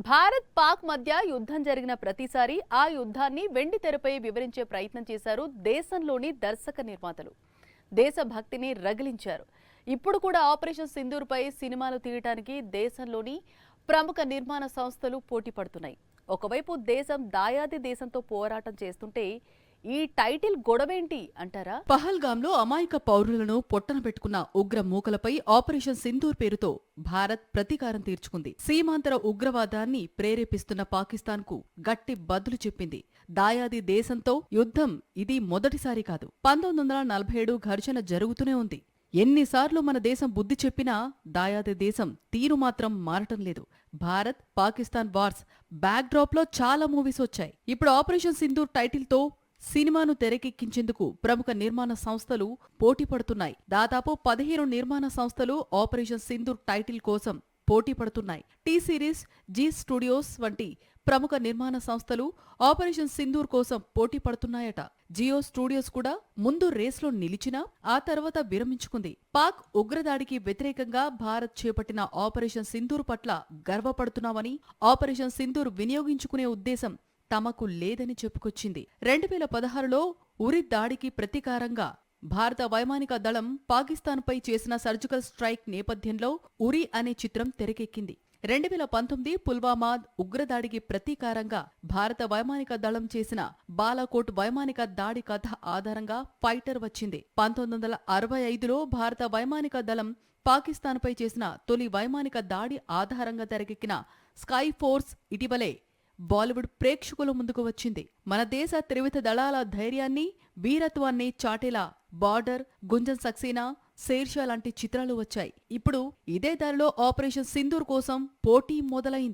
భారత్ పాక్ మధ్య యుద్ధం జరిగిన ప్రతిసారి ఆ యుద్ధాన్ని వెండి తెరపై వివరించే ప్రయత్నం చేశారు దేశంలోని దర్శక నిర్మాతలు. దేశభక్తిని రగిలించారు. ఇప్పుడు కూడా ఆపరేషన్ సింధూర్ పై సినిమాలు తీయడానికి దేశంలోని ప్రముఖ నిర్మాణ సంస్థలు పోటీ పడుతున్నాయి. ఒకవైపు దేశం దాయాది దేశంతో పోరాటం చేస్తుంటే ఈ టైటిల్ గొడవేంటి అంటారా? పహల్గాంలో అమాయక పౌరులను పొట్టన పెట్టుకున్న ఉగ్ర మూకలపై ఆపరేషన్ సింధూర్ పేరుతో భారత్ ప్రతీకారం తీర్చుకుంది. సీమాంతర ఉగ్రవాదాన్ని ప్రేరేపిస్తున్న పాకిస్తాన్కు గట్టి బదులు చెప్పింది. దాయాది దేశంతో యుద్ధం ఇది మొదటిసారి కాదు. 1947 ఘర్షణ జరుగుతూనే ఉంది. ఎన్నిసార్లు మన దేశం బుద్ధి చెప్పినా దాయాది దేశం తీరు మాత్రం మారటం లేదు. Bharat Pakistan wars back drop లో చాలా మూవీస్ వచ్చాయి. ఇప్పుడు ఆపరేషన్ సింధూర్ టైటిల్తో సినిమాను తెరకెక్కించేందుకు ప్రముఖ నిర్మాణ సంస్థలు పోటీ పడుతున్నాయి. దాదాపు 15 నిర్మాణ సంస్థలు ఆపరేషన్ సింధూర్ టైటిల్ కోసం పోటీ పడుతున్నాయి. టీ సిరీస్, జీ స్టూడియోస్ వంటి ప్రముఖ నిర్మాణ సంస్థలు ఆపరేషన్ సింధూర్ కోసం పోటీ పడుతున్నాయట. జియో స్టూడియోస్ కూడా ముందు రేస్లో నిలిచినా ఆ తర్వాత విరమించుకుంది. పాక్ ఉగ్రదాడికి వ్యతిరేకంగా భారత్ చేపట్టిన ఆపరేషన్ సింధూర్ పట్ల గర్వపడుతున్నామని, ఆపరేషన్ సింధూర్ వినియోగించుకునే ఉద్దేశం తమకు లేదని చెప్పుకొచ్చింది. 2016లో ఉరి దాడికి ప్రతీకారంగా భారత వైమానిక దళం పాకిస్తాన్పై చేసిన సర్జికల్ స్ట్రైక్ నేపథ్యంలో ఉరి అనే చిత్రం తెరకెక్కింది. 2019 పుల్వామా ఉగ్రదాడికి ప్రతీకారంగా భారత వైమానిక దళం చేసిన బాలాకోట్ వైమానిక దాడి కథ ఆధారంగా ఫైటర్ వచ్చింది. 1965లో భారత వైమానిక దళం పాకిస్తాన్పై చేసిన తొలి వైమానిక దాడి ఆధారంగా తెరకెక్కిన స్కై ఫోర్స్ ఇటీవలే బాలీవుడ్ ప్రేక్షకుల ముందుకు వచ్చింది. మన దేశ త్రివిధ దళాల ధైర్యాన్ని, వీరత్వాన్ని చాటేలా బార్డర్, గుంజన్ సక్సేనా, శేర్షా లాంటి చిత్రాలు వచ్చాయి. ఇప్పుడు ఇదే దారిలో ఆపరేషన్ సింధూర్ కోసం పోటీ మొదలైంది.